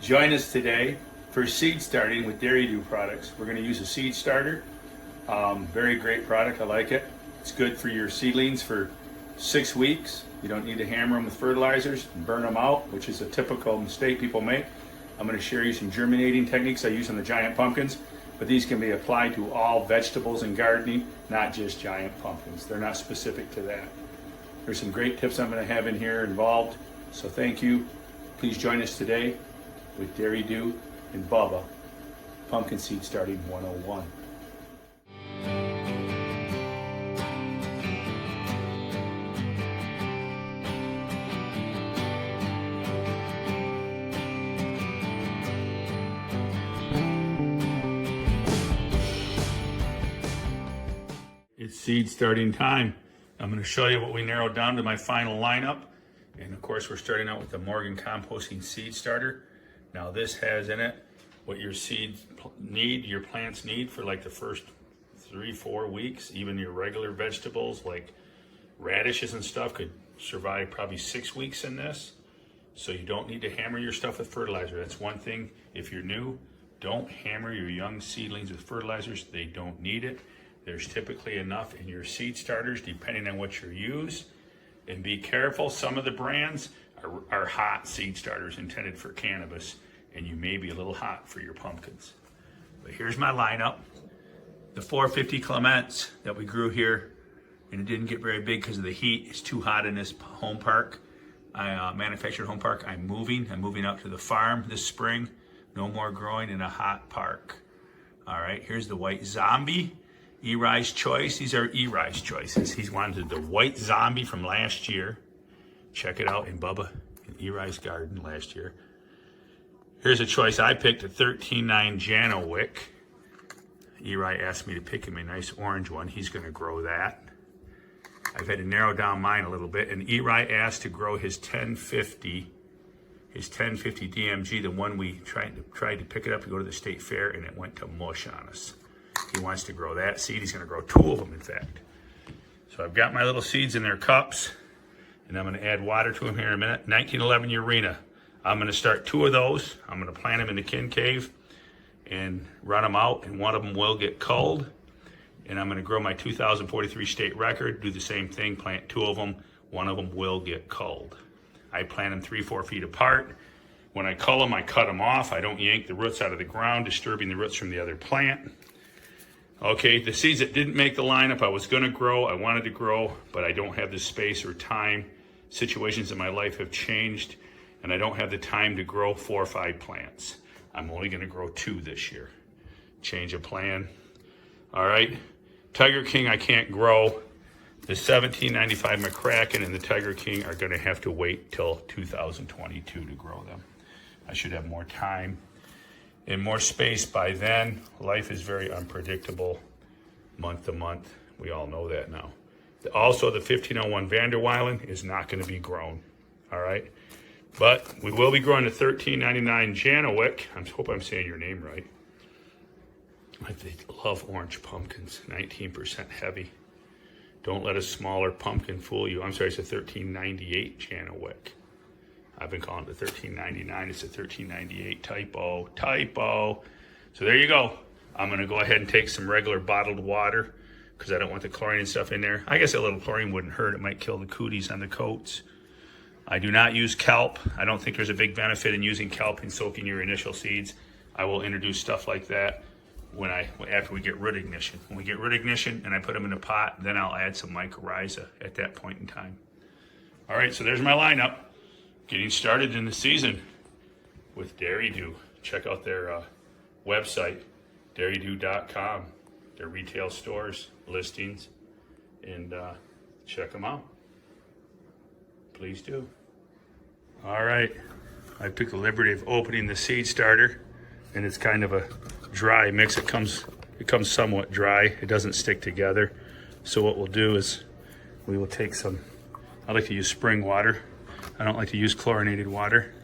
Join us today for seed starting with Dairy Dew products. We're going to use a seed starter. Very great product, I like it. It's good for your seedlings for 6 weeks. You don't need to hammer them with fertilizers and burn them out, which is a typical mistake people make. I'm going to share you some germinating techniques I use on the giant pumpkins, but these can be applied to all vegetables and gardening, not just giant pumpkins. They're not specific to that. There's some great tips I'm going to have in here involved, so thank you. Please join us today with Dairy Dew and Bubba Pumpkin Seed Starting 101. It's seed starting time. I'm going to show you what we narrowed down to my final lineup. And of course, we're starting out with the Morgan Composting Seed Starter. Now this has in it what your seeds need, your plants need for like the first 3-4 weeks. Even your regular vegetables like radishes and stuff could survive probably 6 weeks in this. So you don't need to hammer your stuff with fertilizer. That's one thing. If you're new, don't hammer your young seedlings with fertilizers. They don't need it. There's typically enough in your seed starters depending on what you use. And be careful, some of the brands are hot seed starters intended for cannabis, and you may be a little hot for your pumpkins. But here's my lineup. The 450 Clements that we grew here, and it didn't get very big because of the heat. It's too hot in this home park. I manufactured home park. I'm moving out to the farm this spring. No more growing in a hot park. All right, here's the White Zombie. Eri's Choice. These are Eri's choices. He's wanted the White Zombie from last year. Check it out in Bubba in Eri's garden last year. Here's a choice I picked, a 13.9 Janowick. Eri asked me to pick him a nice orange one. He's going to grow that. I've had to narrow down mine a little bit. And Eri asked to grow his 1050 DMG, the one we tried to pick it up to go to the state fair, and it went to mush on us. He wants to grow that seed. He's going to grow 2 of them, in fact. So I've got my little seeds in their cups, and I'm going to add water to them here in a minute. 1911 Urena. I'm going to start 2 of those. I'm going to plant them in the kin cave and run them out, and one of them will get culled. And I'm going to grow my 2043 state record, do the same thing, plant 2 of them. One of them will get culled. I plant them 3-4 feet apart. When I cull them, I cut them off. I don't yank the roots out of the ground, disturbing the roots from the other plant. Okay, the seeds that didn't make the lineup, I was going to grow, I wanted to grow, but I don't have the space or time. Situations in my life have changed, and I don't have the time to grow 4 or 5 plants. I'm only going to grow 2 this year. Change of plan. All right, Tiger King I can't grow. The 1795 McCracken and the Tiger King are going to have to wait till 2022 to grow them. I should have more time and more space by then. Life is very unpredictable month to month. We all know that now. Also, the 1501 Vanderweilen is not going to be grown. All right. But we will be growing the 1399 Janowick. I hope I'm saying your name right. I love orange pumpkins, 19% heavy. Don't let a smaller pumpkin fool you. I'm sorry, it's a 1398 Janowick. I've been calling it the 1399. It's a 1398 typo. So there you go. I'm going to go ahead and take some regular bottled water because I don't want the chlorine and stuff in there. I guess a little chlorine wouldn't hurt. It might kill the cooties on the coats. I do not use kelp. I don't think there's a big benefit in using kelp in soaking your initial seeds. I will introduce stuff like that after we get root ignition. When we get root ignition and I put them in a pot, then I'll add some mycorrhiza at that point in time. All right, so there's my lineup. Getting started in the season with Dairy Dew. Check out their website, dairydew.com, their retail stores, listings, and check them out. Please do. All right, I took the liberty of opening the seed starter, and it's kind of a dry mix. It comes somewhat dry. It doesn't stick together. So what we'll do is we will take some, I like to use spring water. I don't like to use chlorinated water,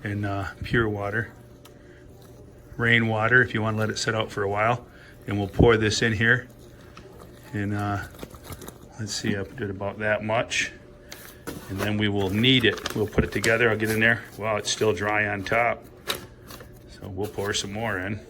and pure water, rainwater if you want to let it sit out for a while. And we'll pour this in here, and let's see, I did about that much. And then we will knead it. We'll put it together. I'll get in there. Wow, it's still dry on top. So we'll pour some more in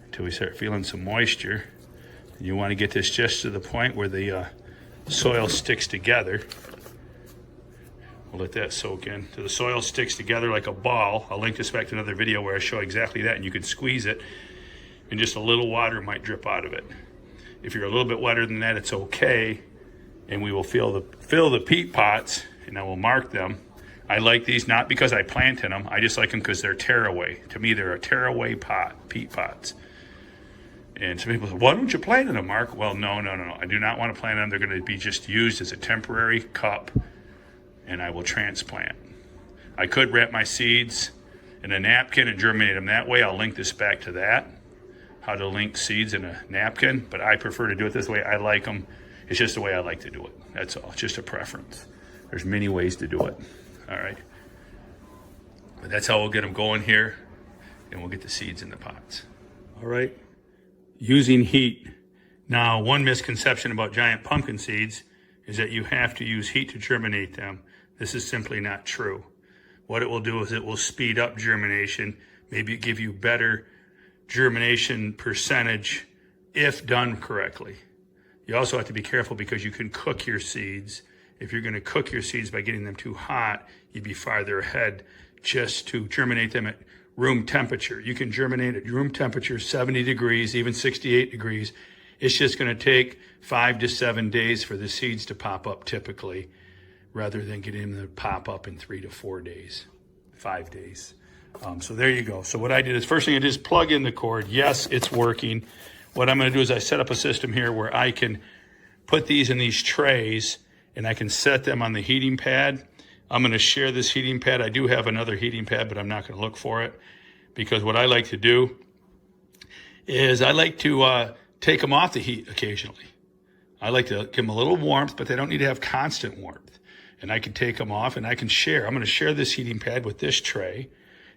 until we start feeling some moisture. And you want to get this just to the point where the soil sticks together. We'll let that soak in. So the soil sticks together like a ball. I'll link this back to another video where I show exactly that, and you can squeeze it and just a little water might drip out of it. If you're a little bit wetter than that, it's okay. And we will fill the peat pots, and I will mark them. I like these not because I planted them. I just like them because they're tearaway. To me, they're a tearaway peat pots. And some people say, why don't you plant them, Mark? Well, no. I do not want to plant them. They're going to be just used as a temporary cup, and I will transplant. I could wrap my seeds in a napkin and germinate them that way. I'll link this back to that, how to link seeds in a napkin, but I prefer to do it this way. I like them. It's just the way I like to do it. That's all. It's just a preference. There's many ways to do it. All right. But that's how we'll get them going here, and we'll get the seeds in the pots. All right. Using heat. Now, one misconception about giant pumpkin seeds is that you have to use heat to germinate them. This is simply not true. What it will do is it will speed up germination, maybe give you better germination percentage if done correctly. You also have to be careful because you can cook your seeds. If you're going to cook your seeds by getting them too hot, you'd be farther ahead just to germinate them at room temperature. You can germinate at room temperature, 70 degrees, even 68 degrees. It's just going to take 5 to 7 days for the seeds to pop up typically, rather than getting them to pop up in 3 to 4 days, 5 days. So there you go. So what I did is first thing I did is plug in the cord. Yes, it's working. What I'm going to do is I set up a system here where I can put these in these trays and I can set them on the heating pad. I'm going to share this heating pad. I do have another heating pad, but I'm not going to look for it because what I like to do is I like to take them off the heat occasionally. I like to give them a little warmth, but they don't need to have constant warmth. And I can take them off and I can share. I'm going to share this heating pad with this tray,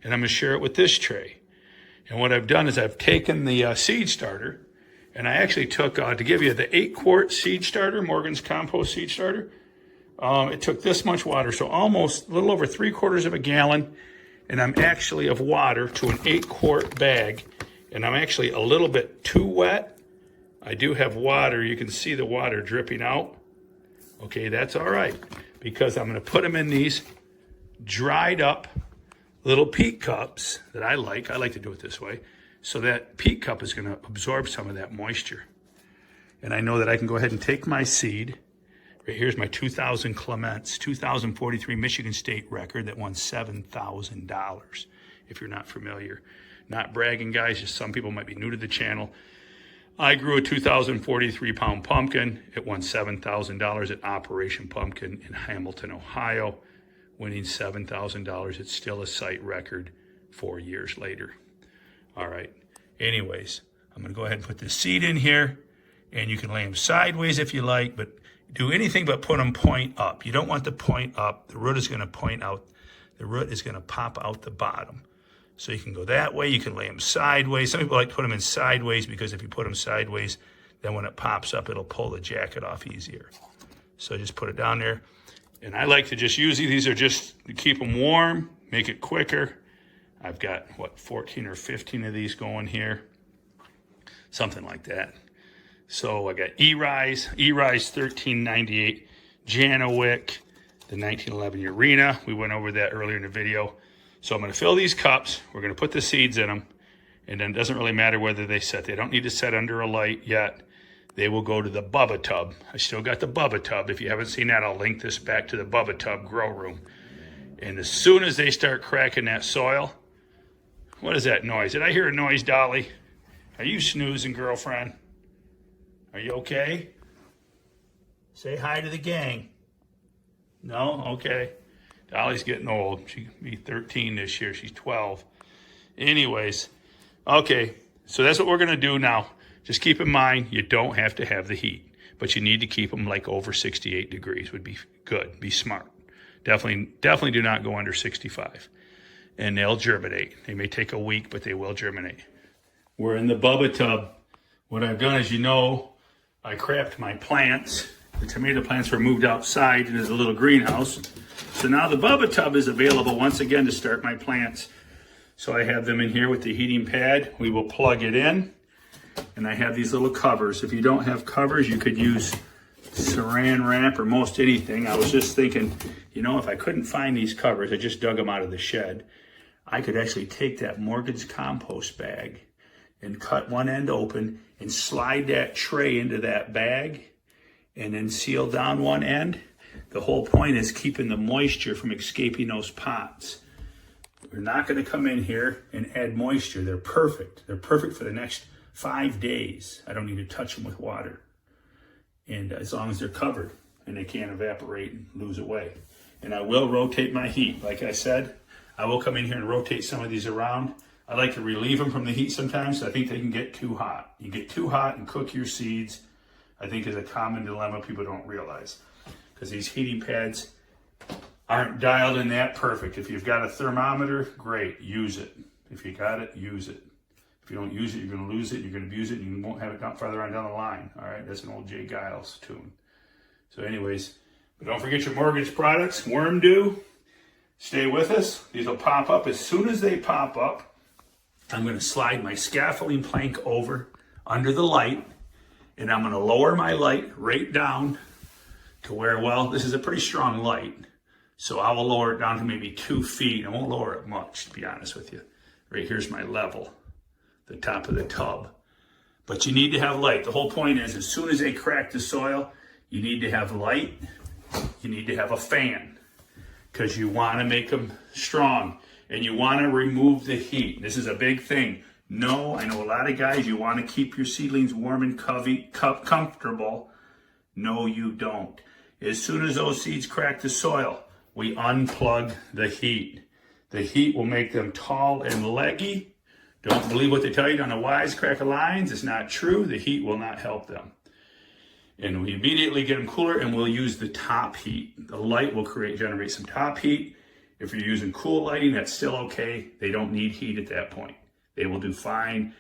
and I'm going to share it with this tray. And what I've done is I've taken the seed starter, and I actually took, to give you the 8-quart seed starter, Morgan's compost seed starter. It took this much water, so almost a little over 3/4 of a gallon, and I'm actually of water to an 8-quart bag, and I'm actually a little bit too wet. I do have water. You can see the water dripping out. Okay, that's all right, because I'm going to put them in these dried up little peat cups that I like. I like to do it this way. So that peat cup is going to absorb some of that moisture. And I know that I can go ahead and take my seed. Right here's my 2000 Clements, 2043 Michigan State record that won $7,000. If you're not familiar. Not bragging, guys, just some people might be new to the channel. I grew a 2043 pound pumpkin. It won $7,000 at Operation Pumpkin in Hamilton, Ohio, winning $7,000. It's still a site record 4 years later. All right. Anyways, I'm going to go ahead and put this seed in here, and you can lay them sideways if you like, but do anything but put them point up. You don't want the point up. The root is going to point out. The root is going to pop out the bottom. So you can go that way. You can lay them sideways. Some people like to put them in sideways because if you put them sideways, then when it pops up, it'll pull the jacket off easier. So just put it down there. And I like to just use these are just to keep them warm, make it quicker. I've got, 14 or 15 of these going here. Something like that. So I got E-Rise 1398, Janowick, the 1911 Urena. We went over that earlier in the video. So I'm going to fill these cups. We're going to put the seeds in them. And then it doesn't really matter whether they set. They don't need to set under a light yet. They will go to the BUBBA tub. I still got the BUBBA tub. If you haven't seen that, I'll link this back to the BUBBA tub grow room. And as soon as they start cracking that soil, what is that noise? Did I hear a noise, Dolly? Are you snoozing, girlfriend? Are you okay? Say hi to the gang. No? Okay. Dolly's getting old. She'll be 13 this year. She's 12. Anyways, okay. So that's what we're going to do now. Just keep in mind, you don't have to have the heat, but you need to keep them like over 68 degrees would be good. Be smart. Definitely do not go under 65. And they'll germinate. They may take a week, but they will germinate. We're in the BUBBA tub. What I've done is, I crapped my plants. The tomato plants were moved outside into the little greenhouse. So now the BUBBA tub is available once again to start my plants. So I have them in here with the heating pad. We will plug it in. And I have these little covers. If you don't have covers, you could use saran wrap or most anything. I was just thinking, you know, if I couldn't find these covers, I just dug them out of the shed. I could actually take that Morgan's compost bag and cut one end open and slide that tray into that bag and then seal down one end. The whole point is keeping the moisture from escaping those pots. We're not going to come in here and add moisture. They're perfect. They're perfect for the next 5 days. I don't need to touch them with water. And as long as they're covered and they can't evaporate and lose away. And I will rotate my heat. Like I said, I will come in here and rotate some of these around. I like to relieve them from the heat sometimes. I think they can get too hot. You get too hot and cook your seeds, I think is a common dilemma people don't realize. Because these heating pads aren't dialed in that perfect. If you've got a thermometer, great, use it. If you got it, use it. If you don't use it, you're going to lose it, you're going to abuse it, and you won't have it farther on down the line. All right, that's an old Jay Giles tune. So anyways, but don't forget your Morgan's products, Worm Dew. Stay with us. These will pop up. As soon as they pop up, I'm going to slide my scaffolding plank over under the light, and I'm going to lower my light right down to where, well, this is a pretty strong light, so I will lower it down to maybe 2 feet. I won't lower it much, to be honest with you. Right here's my level, the top of the tub. But you need to have light. The whole point is, as soon as they crack the soil, you need to have light. You need to have a fan, because you want to make them strong, and you want to remove the heat. This is a big thing. No, I know a lot of guys, you want to keep your seedlings warm and comfortable. No, you don't. As soon as those seeds crack the soil, we unplug the heat. The heat will make them tall and leggy. Don't believe what they tell you on the wisecracker lines. It's not true. The heat will not help them. And we immediately get them cooler, and we'll use the top heat. The light will generate some top heat. If you're using cool lighting, that's still okay. They don't need heat at that point. They will do fine.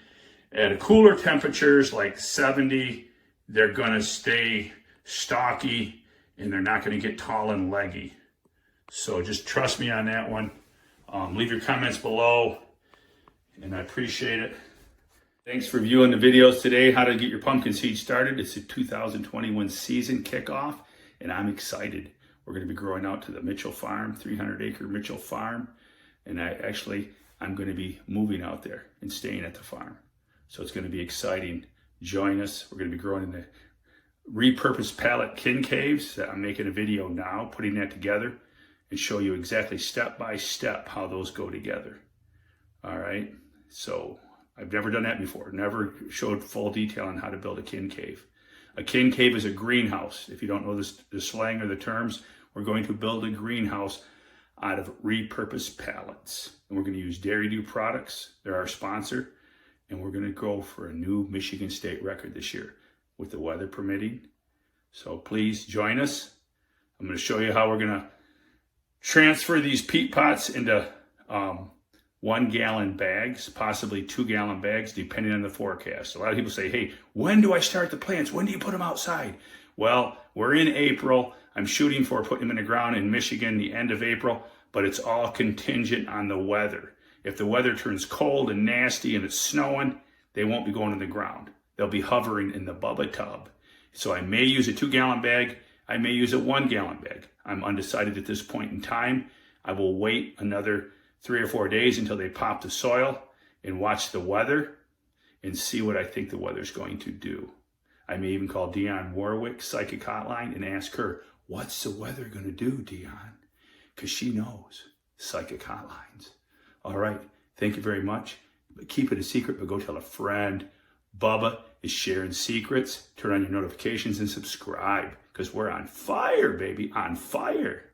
At cooler temperatures like 70, they're going to stay stocky, and they're not going to get tall and leggy. So just trust me on that one. Leave your comments below, and I appreciate it. Thanks for viewing the videos today, how to get your pumpkin seed started. It's the 2021 season kickoff, and I'm excited. We're going to be growing out to the Mitchell Farm, 300-acre Mitchell Farm, and I'm going to be moving out there and staying at the farm. So it's going to be exciting. Join us. We're going to be growing in the repurposed pallet kin caves that I'm making a video now, putting that together, and show you exactly step by step how those go together. All right. So I've never done that before. Never showed full detail on how to build a kin cave. A kin cave is a greenhouse. If you don't know the slang or the terms, we're going to build a greenhouse out of repurposed pallets. And we're going to use Dairy Dew products. They're our sponsor. And we're going to go for a new Michigan State record this year, with the weather permitting. So please join us. I'm going to show you how we're going to transfer these peat pots into 1-gallon bags, possibly 2-gallon bags, depending on the forecast. A lot of people say, hey, when do I start the plants? When do you put them outside? Well, we're in April. I'm shooting for putting them in the ground in Michigan the end of April, but it's all contingent on the weather. If the weather turns cold and nasty and it's snowing, they won't be going in the ground. They'll be hovering in the BUBBA tub. So I may use a 2-gallon bag. I may use a 1-gallon bag. I'm undecided at this point in time. I will wait another 3 or 4 days until they pop the soil and watch the weather and see what I think the weather's going to do. I may even call Dionne Warwick, Psychic Hotline, and ask her, what's the weather going to do, Dionne? Because she knows Psychic Hotlines. All right. Thank you very much. But keep it a secret, but go tell a friend. Bubba is sharing secrets. Turn on your notifications and subscribe, because we're on fire, baby, on fire.